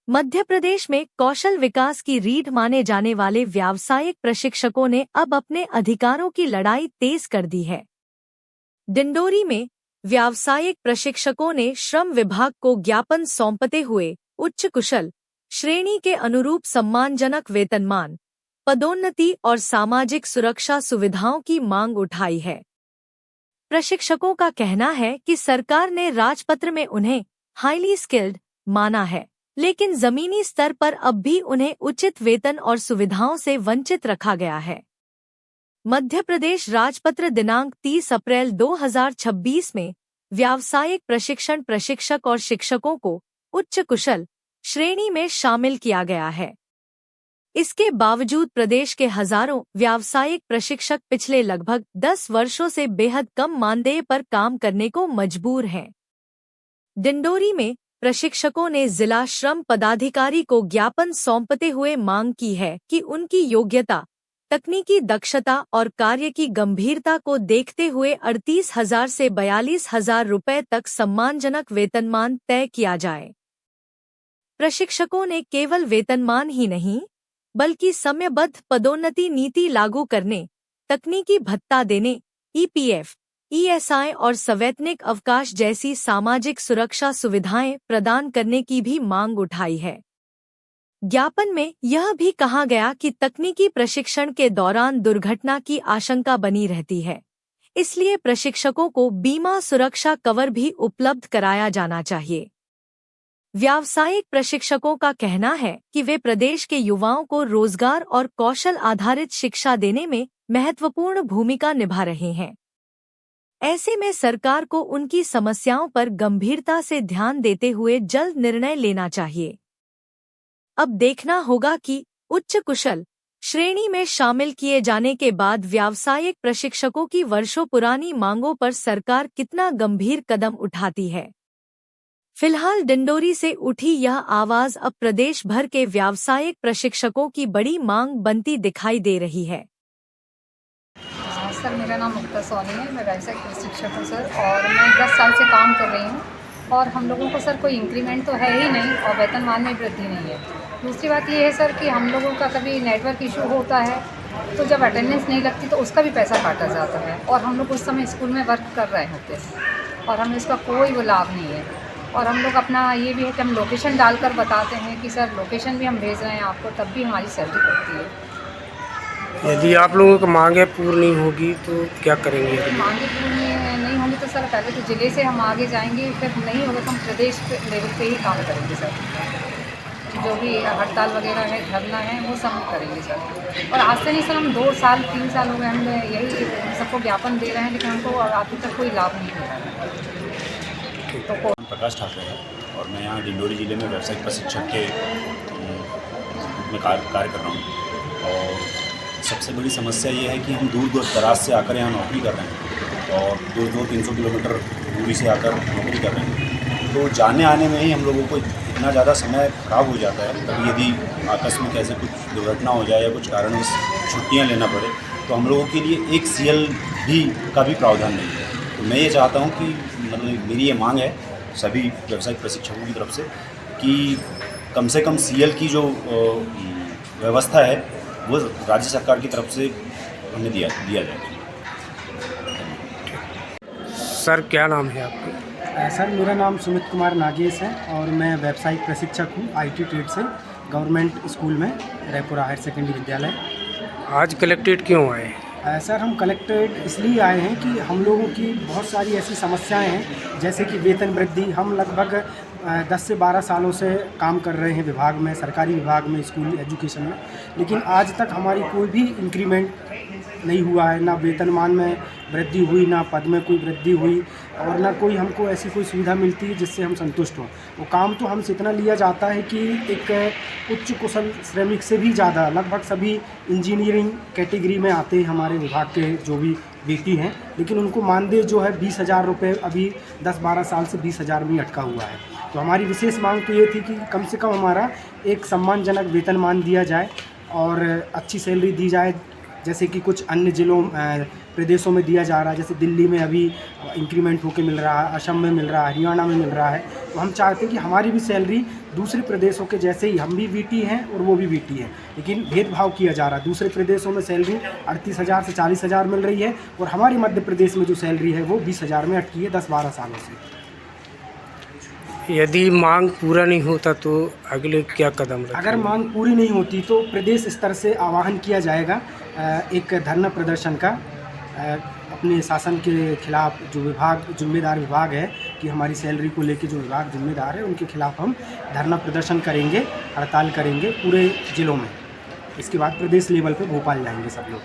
मध्य प्रदेश में कौशल विकास की रीढ़ माने जाने वाले व्यावसायिक प्रशिक्षकों ने अब अपने अधिकारों की लड़ाई तेज कर दी है। डिंडोरी में व्यावसायिक प्रशिक्षकों ने श्रम विभाग को ज्ञापन सौंपते हुए उच्च कुशल श्रेणी के अनुरूप सम्मानजनक वेतनमान, पदोन्नति और सामाजिक सुरक्षा सुविधाओं की मांग उठाई है। प्रशिक्षकों का कहना है कि सरकार ने राजपत्र में उन्हें हाईली स्किल्ड माना है, लेकिन जमीनी स्तर पर अब भी उन्हें उचित वेतन और सुविधाओं से वंचित रखा गया है। मध्य प्रदेश राजपत्र दिनांक 30 अप्रैल 2026 में व्यावसायिक प्रशिक्षण प्रशिक्षक और शिक्षकों को उच्च कुशल श्रेणी में शामिल किया गया है। इसके बावजूद प्रदेश के हजारों व्यावसायिक प्रशिक्षक पिछले लगभग 10 वर्षों से बेहद कम मानदेय पर काम करने को मजबूर हैं। डिंडोरी में प्रशिक्षकों ने जिला श्रम पदाधिकारी को ज्ञापन सौंपते हुए मांग की है कि उनकी योग्यता, तकनीकी दक्षता और कार्य की गंभीरता को देखते हुए 38,000 से 42,000 रुपए तक सम्मानजनक वेतनमान तय किया जाए। प्रशिक्षकों ने केवल वेतनमान ही नहीं, बल्कि समयबद्ध पदोन्नति नीति लागू करने, तकनीकी भत्ता देने, ईपीएफ, ईएसआई और सवैतनिक अवकाश जैसी सामाजिक सुरक्षा सुविधाएं प्रदान करने की भी मांग उठाई है। ज्ञापन में यह भी कहा गया कि तकनीकी प्रशिक्षण के दौरान दुर्घटना की आशंका बनी रहती है, इसलिए प्रशिक्षकों को बीमा सुरक्षा कवर भी उपलब्ध कराया जाना चाहिए। व्यावसायिक प्रशिक्षकों का कहना है कि वे प्रदेश के युवाओं को रोजगार और कौशल आधारित शिक्षा देने में महत्वपूर्ण भूमिका निभा रहे हैं। ऐसे में सरकार को उनकी समस्याओं पर गंभीरता से ध्यान देते हुए जल्द निर्णय लेना चाहिए। अब देखना होगा कि उच्च कुशल श्रेणी में शामिल किए जाने के बाद व्यावसायिक प्रशिक्षकों की वर्षों पुरानी मांगों पर सरकार कितना गंभीर कदम उठाती है। फिलहाल डिंडोरी से उठी यह आवाज अब प्रदेश भर के व्यावसायिक प्रशिक्षकों की बड़ी मांग बनती दिखाई दे रही है। सर, मेरा नाम मुक्ता सोनी है। मैं व्यावसायिक प्रशिक्षक हूँ सर, और मैं 10 साल से काम कर रही हूँ। और हम लोगों को सर कोई इंक्रीमेंट तो है ही नहीं और वेतनमान में वृद्धि नहीं है। दूसरी बात ये है सर कि हम लोगों का कभी नेटवर्क इशू होता है तो जब अटेंडेंस नहीं लगती तो उसका भी पैसा काटा जाता है, और हम लोग उस समय स्कूल में वर्क कर रहे होते हैं और हमें इसका कोई वो लाभ नहीं है। और हम लोग अपना ये भी है कि हम लोकेशन डालकर बताते हैं कि सर लोकेशन भी हम भेज रहे हैं आपको, तब भी हमारी सैलरी कटती है। यदि आप लोगों की मांगें पूरी नहीं होगी तो क्या करेंगे? मांगें पूरी नहीं होंगी तो सर पहले तो जिले से हम आगे जाएंगे, फिर नहीं होगा तो हम प्रदेश लेवल पे ही काम करेंगे सर। जो भी हड़ताल वगैरह है, धरना है, वो सब करेंगे सर। और आज से नहीं सर, हम 2 साल 3 साल हो गए हम यही सबको ज्ञापन दे रहे हैं, लेकिन हमको अभी तक कोई लाभ नहीं मिला है। तो प्रकाश ठाकुर है और मैं यहाँ डिंडोरी जिले में व्यावसायिक प्रशिक्षक के में कार्य कर रहा हूँ। और सबसे बड़ी समस्या ये है कि हम दूर दूर दराज से आकर यहाँ नौकरी कर रहे हैं और 200-300 किलोमीटर दूरी से आकर नौकरी कर रहे हैं। तो जाने आने में ही हम लोगों को इतना ज़्यादा समय खराब हो जाता है। कभी यदि आकस्मिक ऐसे कुछ दुर्घटना हो जाए या कुछ कारणवश छुट्टियाँ लेना पड़े तो हम लोगों के लिए एक सीएल का भी प्रावधान नहीं है। तो मैं ये चाहता हूँ कि मतलब मेरी ये मांग है सभी व्यावसायिक प्रशिक्षकों की तरफ से कि कम से कम सीएल की जो व्यवस्था है वो राज्य सरकार की तरफ से हमें दिया जाए। सर, क्या नाम है आपका? सर, मेरा नाम सुमित कुमार नागेश है और मैं व्यावसायिक प्रशिक्षक हूँ आईटी ट्रेड से, गवर्नमेंट स्कूल में, रायपुरा हायर सेकेंडरी विद्यालय। आज कलेक्ट्रेट क्यों आए? सर, हम कलेक्ट्रेट इसलिए आए हैं कि हम लोगों की बहुत सारी ऐसी समस्याएं हैं, जैसे कि वेतन वृद्धि। हम लगभग 10 से 12 सालों से काम कर रहे हैं विभाग में, सरकारी विभाग में, स्कूल एजुकेशन में, लेकिन आज तक हमारी कोई भी इंक्रीमेंट नहीं हुआ है। ना वेतनमान में वृद्धि हुई, ना पद में कोई वृद्धि हुई, और ना कोई हमको ऐसी कोई सुविधा मिलती है जिससे हम संतुष्ट हों। वो काम तो हमसे इतना लिया जाता है कि एक उच्च कुशल श्रमिक से भी ज़्यादा, लगभग सभी इंजीनियरिंग कैटेगरी में आते हैं हमारे विभाग के जो भी व्यक्ति हैं, लेकिन उनको मानदेय जो है 20,000 रुपये अभी 10-12 साल से 20,000 में अटका हुआ है। तो हमारी विशेष मांग तो ये थी कि कम से कम हमारा एक सम्मानजनक वेतनमान दिया जाए और अच्छी सैलरी दी जाए जैसे कि कुछ अन्य ज़िलों प्रदेशों में दिया जा रहा है, जैसे दिल्ली में अभी इंक्रीमेंट होके मिल रहा है, असम में मिल रहा है, हरियाणा में मिल रहा है। तो हम चाहते हैं कि हमारी भी सैलरी दूसरे प्रदेशों के जैसे ही, हम भी वीटी हैं और वो भी वीटी हैं, लेकिन भेदभाव किया जा रहा है। दूसरे प्रदेशों में सैलरी 38,000 से 40,000 मिल रही है और हमारे मध्य प्रदेश में जो सैलरी है वो 20,000 में अटकी है 10-12 सालों से। यदि मांग पूरा नहीं होता तो अगले क्या कदम रखेंगे? अगर मांग पूरी नहीं होती तो प्रदेश स्तर से आह्वान किया जाएगा एक धरना प्रदर्शन का, अपने शासन के खिलाफ। जो विभाग जिम्मेदार विभाग है कि हमारी सैलरी को लेके जो विभाग जिम्मेदार है उनके खिलाफ हम धरना प्रदर्शन करेंगे, हड़ताल करेंगे पूरे ज़िलों में। इसके बाद प्रदेश लेवल पे भोपाल जाएंगे सब लोग।